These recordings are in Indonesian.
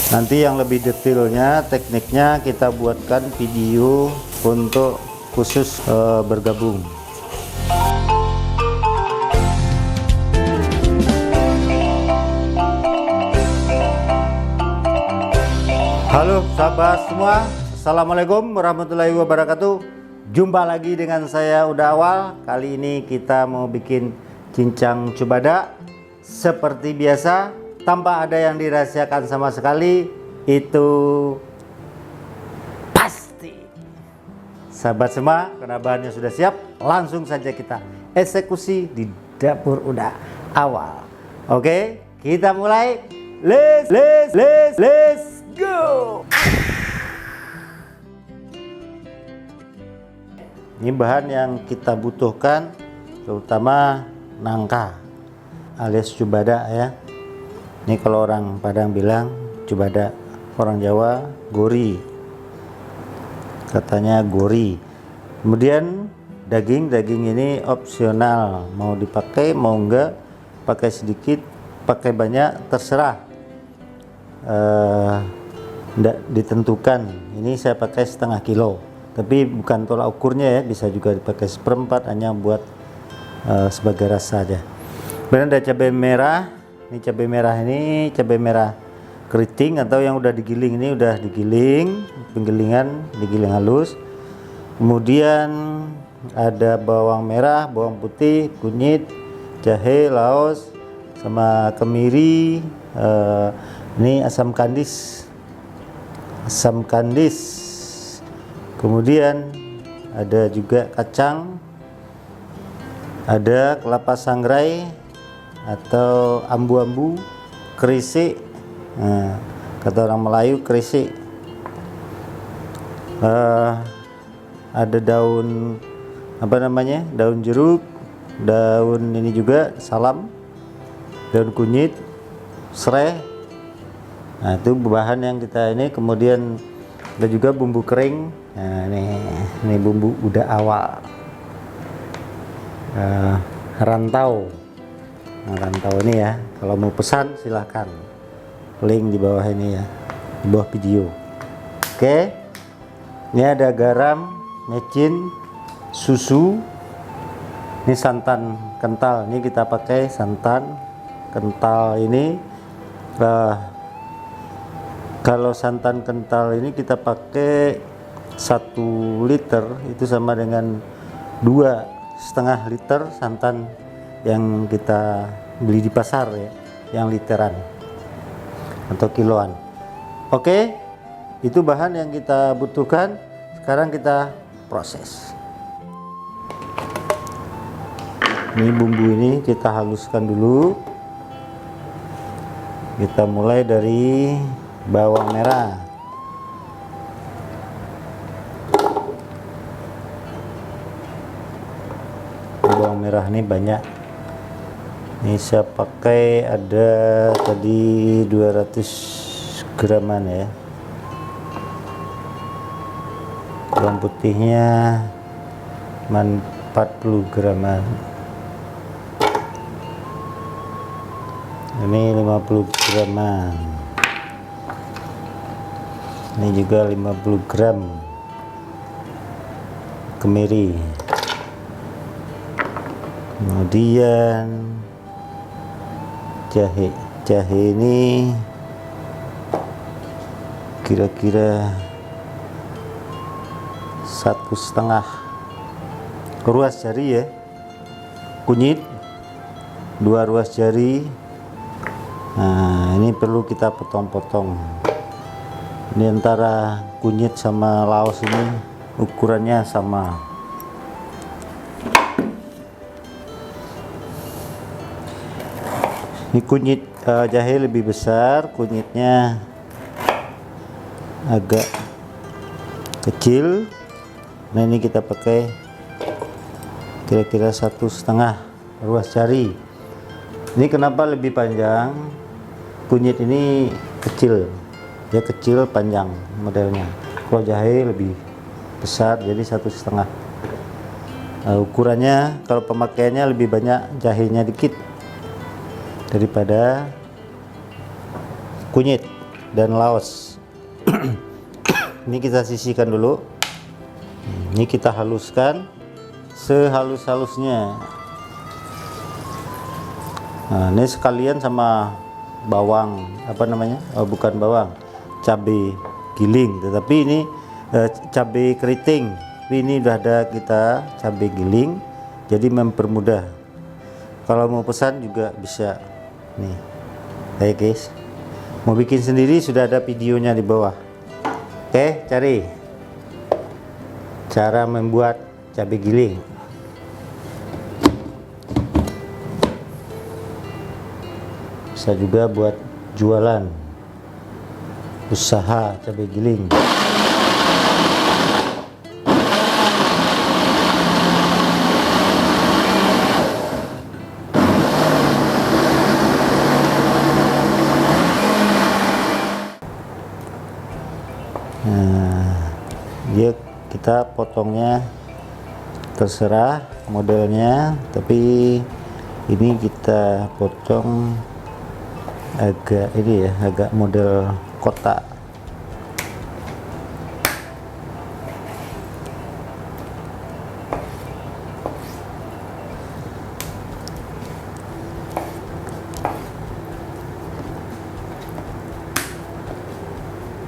Nanti yang lebih detailnya, tekniknya kita buatkan video untuk khusus bergabung. Halo sahabat semua, assalamualaikum warahmatullahi wabarakatuh. Jumpa lagi dengan saya Uda Awal. Kali ini kita mau bikin cincang cubada seperti biasa, tanpa ada yang dirahasiakan sama sekali. Itu pasti. Sahabat semua, karena bahannya sudah siap, langsung saja kita eksekusi di dapur Uda Awal. Oke, kita mulai. Let's go. Ini bahan yang kita butuhkan, terutama nangka alias cubada ya. Ini kalau orang Padang bilang cubada, orang Jawa gori, katanya gori. Kemudian daging ini opsional, mau dipakai mau enggak, pakai sedikit pakai banyak terserah, tidak ditentukan. Ini saya pakai setengah kilo, tapi bukan tolak ukurnya ya, bisa juga dipakai seperempat, hanya buat sebagai rasa aja. Kemudian ada cabai merah. Ini cabai merah keriting atau yang udah digiling. Ini udah digiling, digiling halus. Kemudian ada bawang merah, bawang putih, kunyit, jahe, laos, sama kemiri. Ini asam kandis. Kemudian ada juga kacang, ada kelapa sangrai atau ambu-ambu, kerisik, kata orang Melayu kerisik. Ada daun daun jeruk, daun ini juga salam, daun kunyit, serai. Nah, itu bahan yang kita ini. Kemudian ada juga bumbu kering. Nah, ini bumbu Uda Awal, rantau. Nah, rantau ini ya, kalau mau pesan silahkan, link di bawah ini ya, di bawah video. Oke, ini ada garam, mecin, susu. Ini santan kental, ini kita pakai santan kental ini. Kalau santan kental ini kita pakai 1 liter, itu sama dengan 2,5 liter santan yang kita beli di pasar ya, yang literan atau kiloan. Oke, itu bahan yang kita butuhkan. Sekarang kita proses. Ini bumbu ini kita haluskan dulu. Kita mulai dari bawang merah. Bawang merah ini banyak. Ini saya pakai ada tadi 200 graman ya. Bawang putihnya 40 graman. Ini 50 graman. Ini juga 50 gram kemiri. Kemudian jahe ini kira-kira 1,5 ruas jari ya. Kunyit 2 ruas jari. Nah, ini perlu kita potong-potong. Ini antara kunyit sama laos ini ukurannya sama. Ini kunyit jahe lebih besar, kunyitnya agak kecil. Nah, ini kita pakai kira-kira 1,5 ruas jari. Ini kenapa lebih panjang? Kunyit ini kecil, dia kecil panjang modelnya. Kalau jahe lebih besar, jadi 1,5. Ukurannya kalau pemakaiannya lebih banyak jahenya dikit daripada kunyit. dan Laos. Ini kita sisihkan dulu. Ini kita haluskan sehalus-halusnya. Nah, ini sekalian sama bawang, apa namanya? Oh, bukan bawang, cabai giling, tetapi ini cabai keriting. Tapi ini udah ada kita cabai giling, jadi mempermudah. Kalau mau pesan juga bisa. Nih, oke guys. Mau bikin sendiri sudah ada videonya di bawah. Oke, cari cara membuat cabai giling. Bisa juga buat jualan, usaha cabai giling. Nah, dia kita potongnya terserah modelnya, tapi ini kita potong agak ini ya, agak model kotak.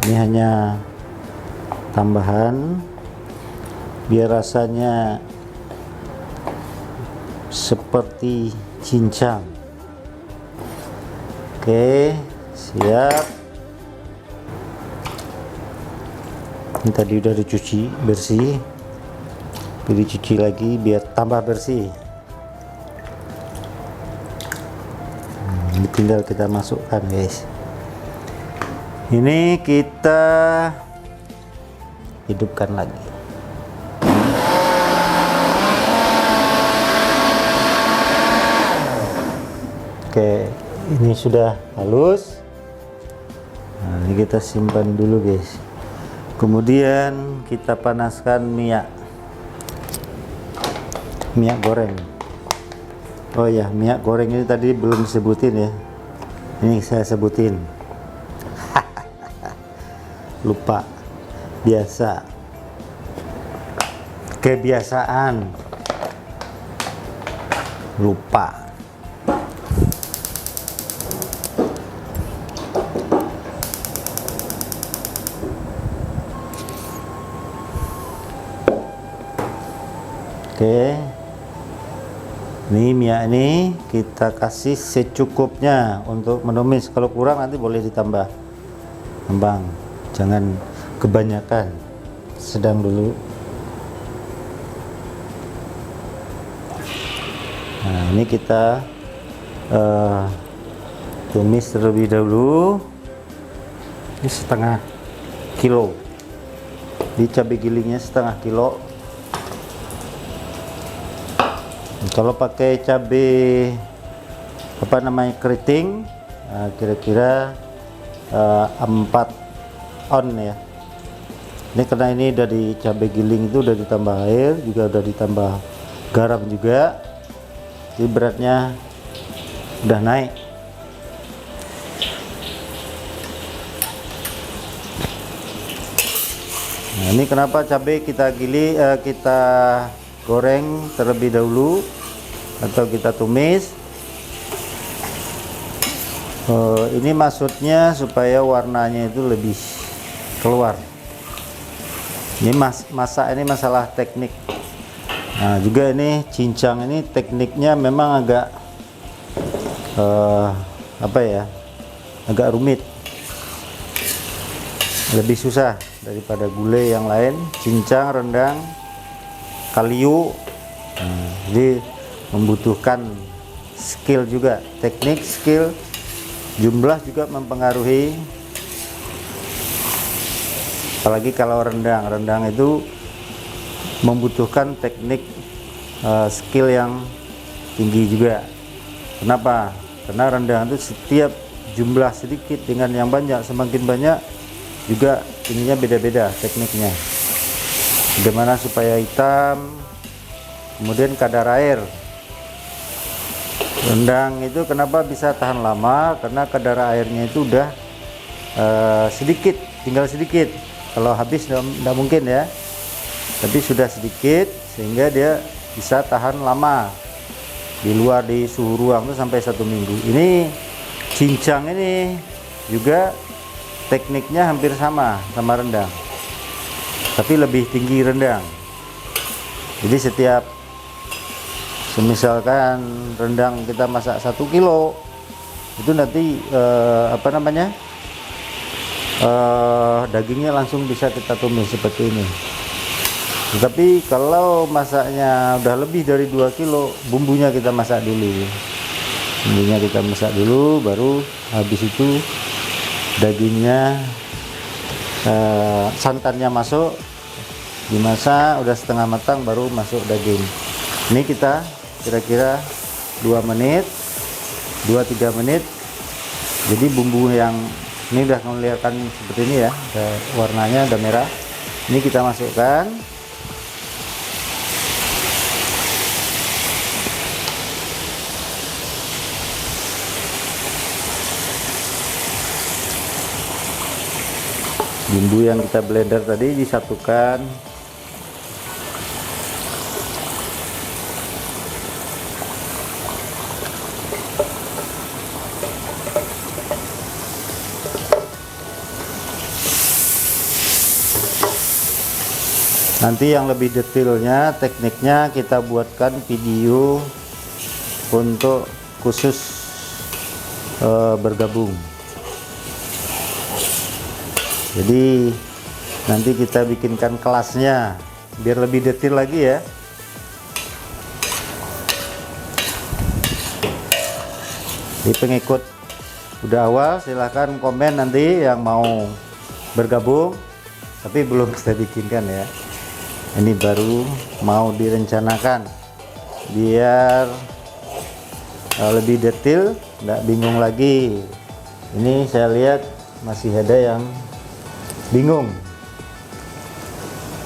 Ini hanya tambahan biar rasanya seperti cincang. Oke, siap. Ini tadi udah dicuci bersih, pilih cuci lagi biar tambah bersih. Ini tinggal kita masukkan guys. Ini kita hidupkan lagi. Oke, ini sudah halus. Nah, ini kita simpan dulu guys. Kemudian kita panaskan minyak goreng. Oh ya, minyak goreng ini tadi belum disebutin ya. Ini saya sebutin. Lupa. Biasa. Kebiasaan. Lupa. Oke, ini minyak ini kita kasih secukupnya untuk menumis. Kalau kurang nanti boleh ditambah, Bang. Jangan kebanyakan, sedang dulu. Nah, ini kita tumis terlebih dahulu. Ini setengah kilo. Di cabai gilingnya setengah kilo. Kalau pakai cabai apa namanya keriting, kira-kira 4 on ya. Ini karena ini dari cabai giling itu udah ditambah air, juga udah ditambah garam juga, jadi beratnya udah naik. Nah, ini kenapa cabai kita kita goreng terlebih dahulu atau kita tumis. Ini maksudnya supaya warnanya itu lebih keluar. Ini masak ini masalah teknik. Nah, juga ini cincang ini tekniknya memang agak apa ya, agak rumit, lebih susah daripada gulai yang lain. Cincang, rendang, kalio, jadi membutuhkan skill juga, teknik, skill, jumlah juga mempengaruhi. Apalagi kalau rendang itu membutuhkan teknik, skill yang tinggi juga. Kenapa? Karena rendang itu setiap jumlah sedikit dengan yang banyak, semakin banyak juga ininya beda-beda tekniknya. Bagaimana supaya hitam, kemudian kadar air. Rendang itu kenapa bisa tahan lama, karena kadar airnya itu udah sedikit, tinggal sedikit. Kalau habis nggak mungkin ya, tapi sudah sedikit sehingga dia bisa tahan lama di luar di suhu ruang itu sampai 1 minggu. Ini cincang ini juga tekniknya hampir sama rendang, tapi lebih tinggi rendang. Jadi setiap misalkan rendang kita masak 1 kilo itu nanti dagingnya langsung bisa kita tumis seperti ini. Tetapi kalau masaknya udah lebih dari 2 kilo, bumbunya kita masak dulu. Baru habis itu dagingnya, santannya masuk, dimasak udah setengah matang, baru masuk daging. Ini kita kira-kira 2-3 menit. Jadi bumbu yang ini udah kelihatan seperti ini ya, warnanya udah merah. Ini kita masukkan. Bumbu yang kita blender tadi disatukan. Nanti yang lebih detailnya, tekniknya kita buatkan video untuk khusus bergabung. Jadi nanti kita bikinkan kelasnya biar lebih detail lagi ya. Di pengikut udah awal silahkan komen nanti yang mau bergabung, tapi belum kita bikinkan ya. Ini baru mau direncanakan biar lebih detail, nggak bingung lagi. Ini saya lihat masih ada yang bingung,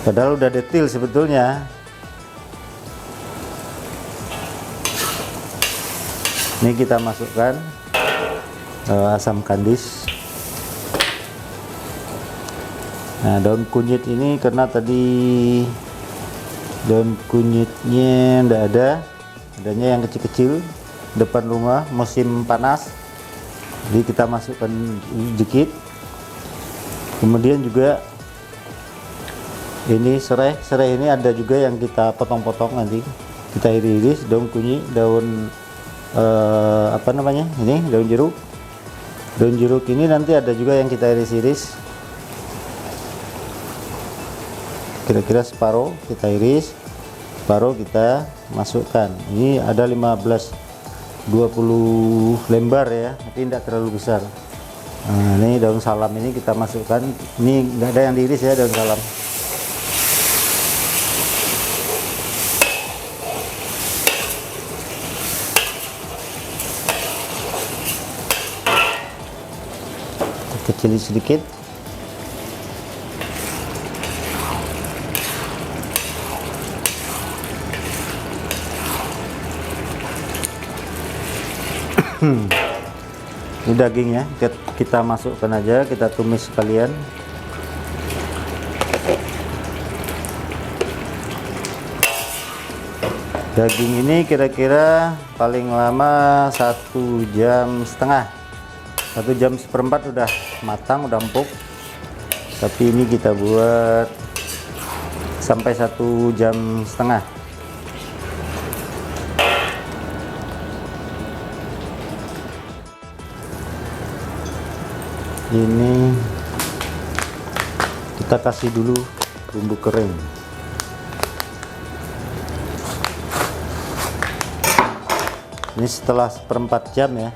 padahal udah detail sebetulnya. Ini kita masukkan asam kandis. Nah, daun kunyit ini karena tadi daun kunyitnya enggak ada, adanya yang kecil-kecil depan rumah, musim panas, jadi kita masukkan sedikit. Kemudian juga ini serai ini ada juga yang kita potong-potong, nanti kita iris daun kunyit, daun ini daun jeruk ini nanti ada juga yang kita iris-iris. Kira-kira separuh kita iris, separuh kita masukkan. Ini ada 15-20 lembar ya, tapi tidak terlalu besar. Nah, ini daun salam ini kita masukkan. Ini nggak ada yang diiris ya, daun salam. Kecilin sedikit. Ini dagingnya kita masukkan aja, kita tumis sekalian. Daging ini kira-kira paling lama 1,5 jam, 1 jam seperempat udah matang, udah empuk. Tapi ini kita buat sampai 1,5 jam. Ini kita kasih dulu bumbu kering. Ini setelah 1/4 jam ya.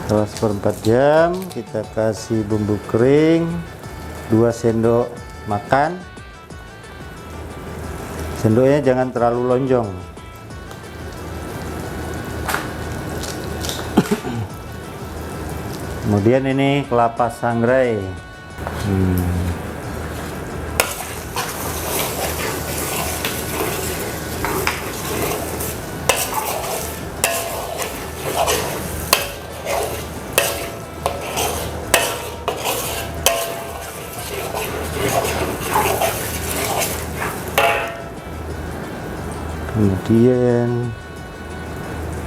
Setelah 1/4 jam kita kasih bumbu kering 2 sendok makan. Sendoknya jangan terlalu lonjong. Kemudian ini kelapa sangrai. kemudian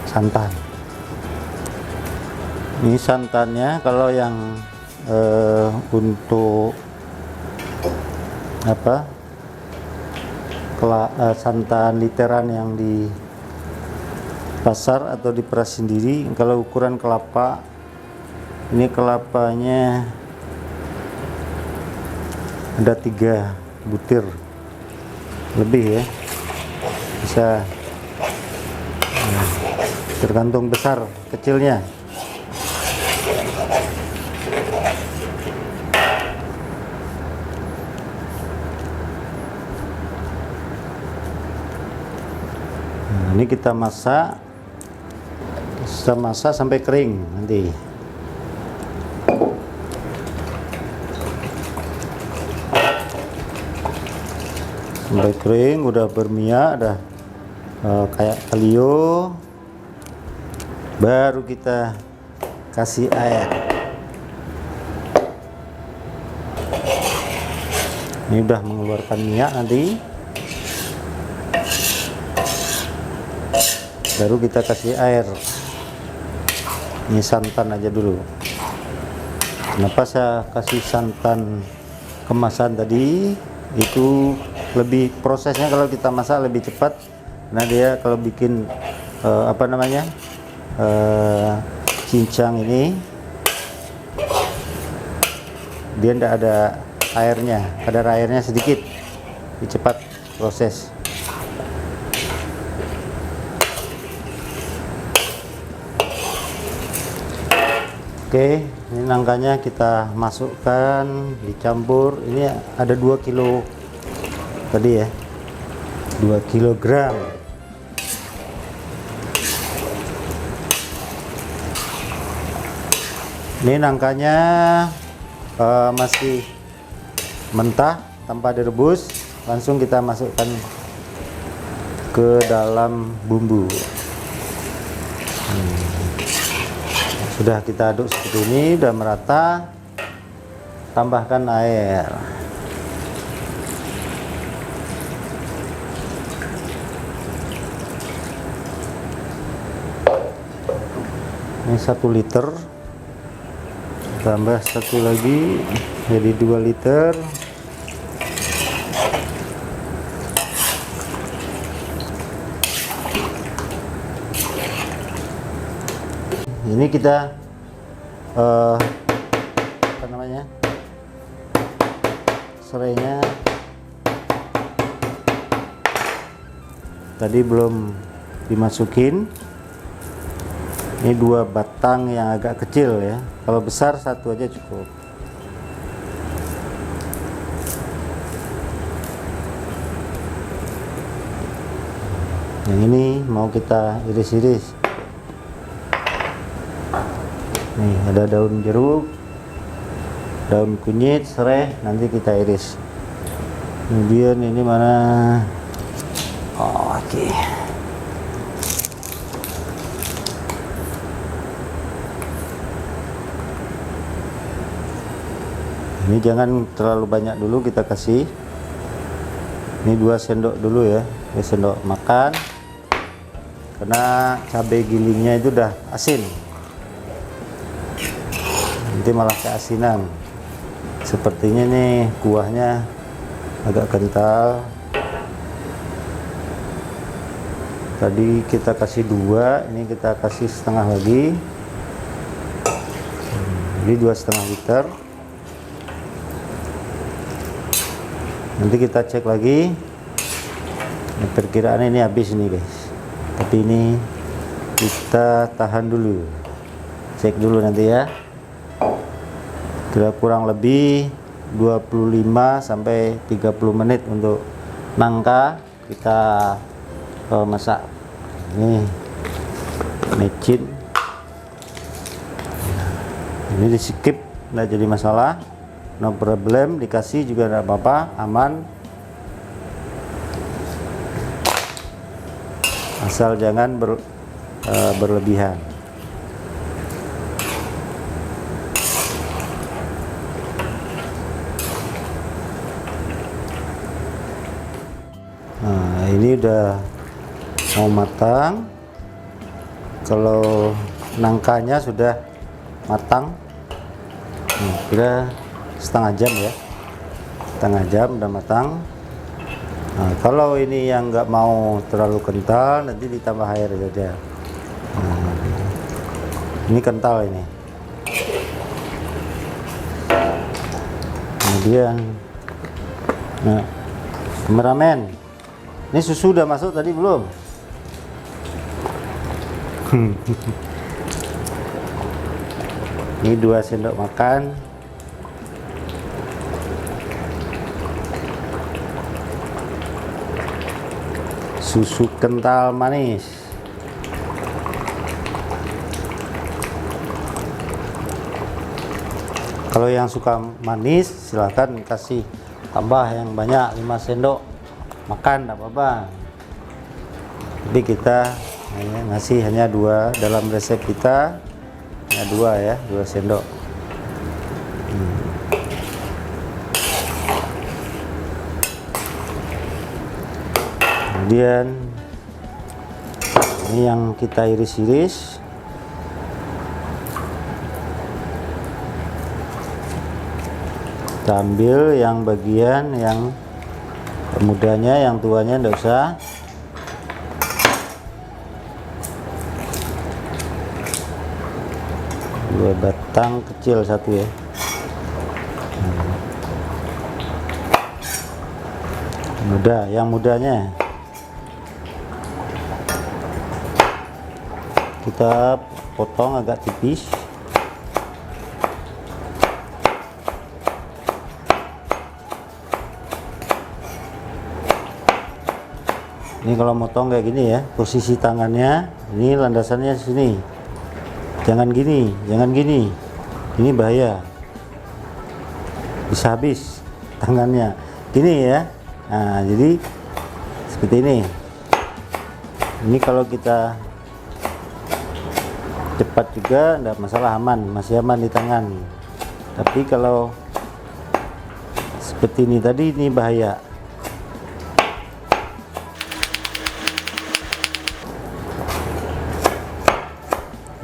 santan. Ini santannya kalau yang untuk apa, santan literan yang di pasar atau diperas sendiri. Kalau ukuran kelapa, ini kelapanya ada 3 butir lebih ya, bisa tergantung besar kecilnya. Ini kita masak sampai kering nanti. Sampai kering, udah berminyak, udah kayak kalio, baru kita kasih air. Ini udah mengeluarkan minyak nanti, baru kita kasih air. Ini santan aja dulu. Kenapa saya kasih santan kemasan tadi? Itu lebih, prosesnya kalau kita masak lebih cepat. Nah dia kalau bikin apa namanya, cincang ini, dia tidak ada airnya, kadar airnya sedikit, lebih cepat proses. Oke, ini nangkanya kita masukkan, dicampur. Ini ada 2 kilo tadi ya, 2 kilogram. Ini nangkanya masih mentah tanpa direbus, langsung kita masukkan ke dalam bumbu. Sudah kita aduk seperti ini, udah merata, tambahkan air. Ini 1 liter, tambah 1 lagi jadi 2 liter. Ini kita apa namanya, serainya tadi belum dimasukin. Ini 2 batang yang agak kecil ya, kalau besar 1 aja cukup. Yang ini mau kita iris-iris. Nih ada daun jeruk, daun kunyit, serai, nanti kita iris. Kemudian ini mana? Oh, oke. Ini jangan terlalu banyak dulu kita kasih. Ini 2 sendok dulu ya, 2 sendok makan. Karena cabai gilingnya itu udah asin. Nanti malah keasinan. Sepertinya nih kuahnya agak kental. Tadi kita kasih 2, ini kita kasih setengah lagi. Ini 2,5 liter. Nanti kita cek lagi. Ini perkiraan ini habis nih guys. Tapi ini kita tahan dulu. Cek dulu nanti ya. Kira kurang lebih 25 sampai 30 menit untuk nangka kita masak. Ini micin. Ini di skip, nggak jadi masalah, no problem, dikasih juga nggak apa-apa, aman. Asal jangan berlebihan. Nah, ini udah mau matang. Kalau nangkanya sudah matang, kira setengah jam ya, setengah jam udah matang. Nah, kalau ini yang nggak mau terlalu kental, nanti ditambah air saja. Nah, ini kental ini. Kemudian, nah, kameramen, ini susu udah masuk tadi belum? Ini 2 sendok makan susu kental manis. Kalau yang suka manis silahkan kasih tambah yang banyak, 5 sendok makan tidak apa-apa, tapi kita ngasih hanya 2. Dalam resep kita hanya 2 ya, 2 sendok. Kemudian ini yang kita iris-iris, kita ambil yang bagian yang mudanya, yang tuanya enggak usah. Dua batang kecil satu ya. Muda, yang mudanya kita potong agak tipis. Ini kalau motong kayak gini ya, posisi tangannya ini, landasannya sini. Jangan gini, jangan gini. Ini bahaya. Bisa habis tangannya. Gini ya. Nah, jadi seperti ini. Ini kalau kita cepat juga enggak masalah, aman, masih aman di tangan. Tapi kalau seperti ini tadi, ini bahaya.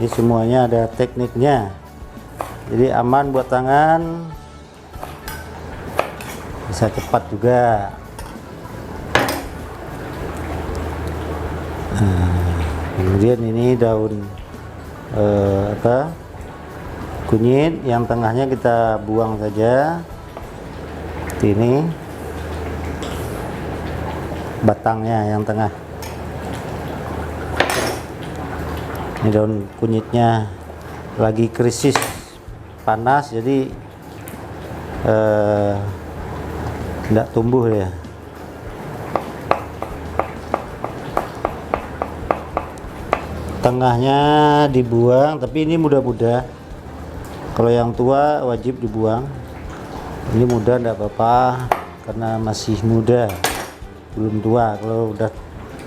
Ini semuanya ada tekniknya, jadi aman buat tangan, bisa cepat juga. Nah, kemudian ini daun kunyit, yang tengahnya kita buang saja. Seperti ini, batangnya yang tengah. Ini daun kunyitnya lagi krisis panas, jadi tidak tumbuh ya. Tengahnya dibuang, tapi ini muda-muda. Kalau yang tua wajib dibuang. Ini muda tidak apa-apa karena masih muda, belum tua.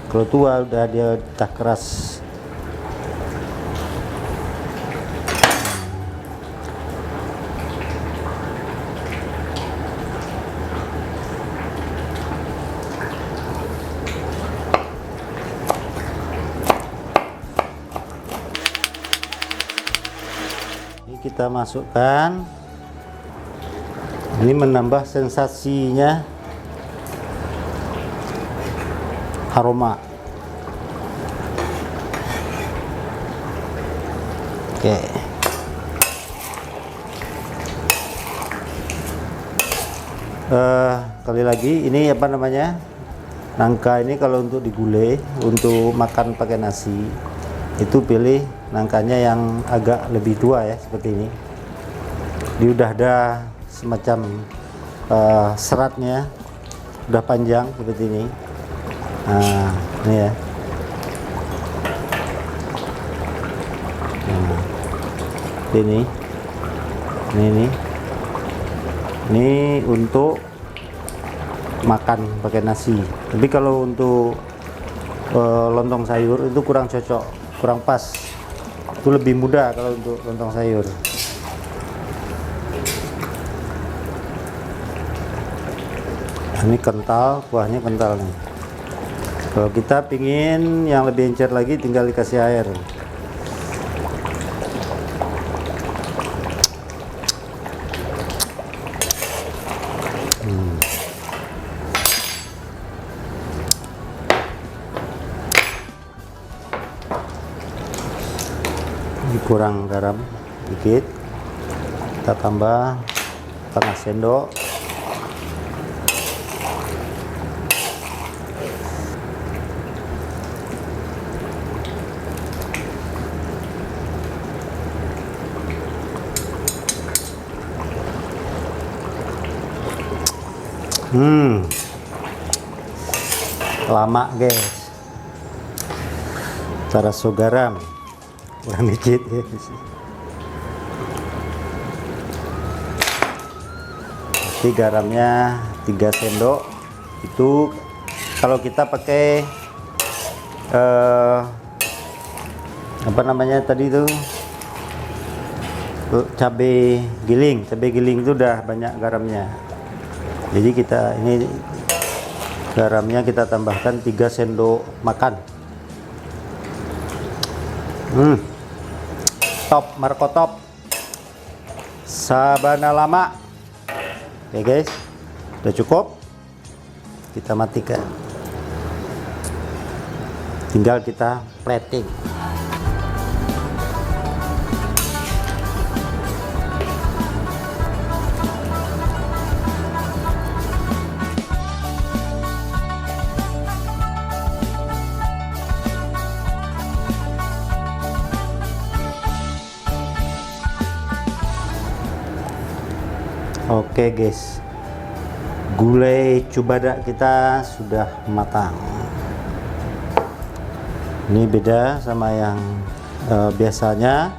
Kalau tua udah dia tak keras. Kita masukkan, ini menambah sensasinya, aroma. Oke, kali lagi ini apa namanya, nangka ini kalau untuk digulai, untuk makan pakai nasi, itu pilih nangkanya yang agak lebih tua ya, seperti ini. Dia udah ada semacam seratnya, udah panjang seperti ini. Nah, ini ya. Nah, ini untuk makan pakai nasi. Tapi kalau untuk lontong sayur itu kurang cocok, kurang pas. Itu lebih mudah kalau untuk lontong sayur. Ini kental, kuahnya kental nih. Kalau kita pingin yang lebih encer lagi, tinggal dikasih air. Kurang garam dikit, kita tambah setengah sendok. Lama guys, cara garam kurang dikit guys. Jadi garamnya 3 sendok itu kalau kita pakai apa namanya tadi itu, cabai giling itu udah banyak garamnya. Jadi kita ini garamnya kita tambahkan 3 sendok makan. Top, markotop, sabana lama. Oke guys, udah cukup, kita matikan, tinggal kita plating. Oke guys, gulai cubada kita sudah matang. Ini beda sama yang biasanya,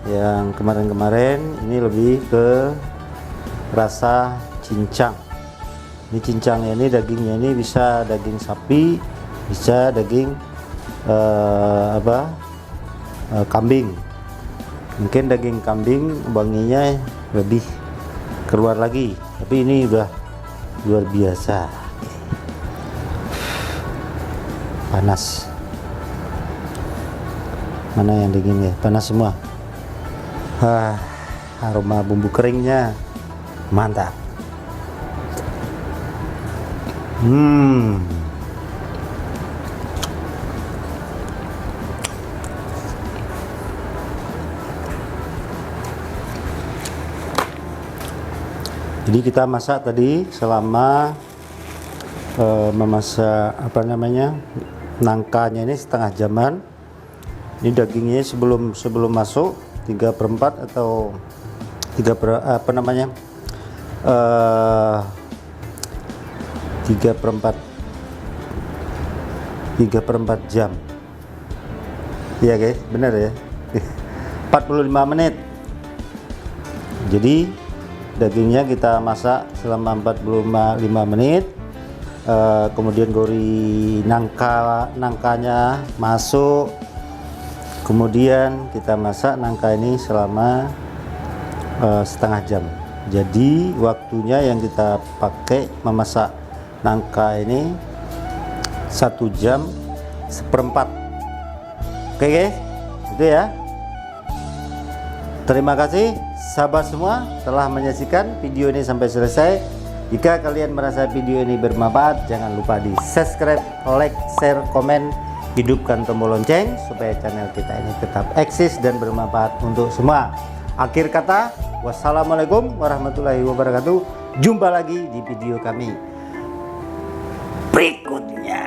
yang kemarin-kemarin. Ini lebih ke rasa cincang. Ini cincangnya, ini dagingnya ini bisa daging sapi, bisa daging kambing. Mungkin daging kambing wanginya lebih keluar lagi, tapi ini udah luar biasa. Panas, mana yang dingin ya? Panas semua. Aroma bumbu keringnya mantap. Jadi kita masak tadi selama memasak nangkanya ini setengah jaman. Ini dagingnya sebelum masuk 3/4 atau 3/4 jam. Iya guys, bener ya. 45 menit. Jadi dagingnya kita masak selama 45 menit. Kemudian gori nangkanya masuk. Kemudian kita masak nangka ini selama setengah jam. Jadi waktunya yang kita pakai memasak nangka ini 1 jam 1/4. Oke guys, itu ya. Terima kasih sahabat semua telah menyaksikan video ini sampai selesai. Jika kalian merasa video ini bermanfaat, jangan lupa di subscribe, like, share, komen, hidupkan tombol lonceng supaya channel kita ini tetap eksis dan bermanfaat untuk semua. Akhir kata, wassalamualaikum warahmatullahi wabarakatuh. Jumpa lagi di video kami berikutnya.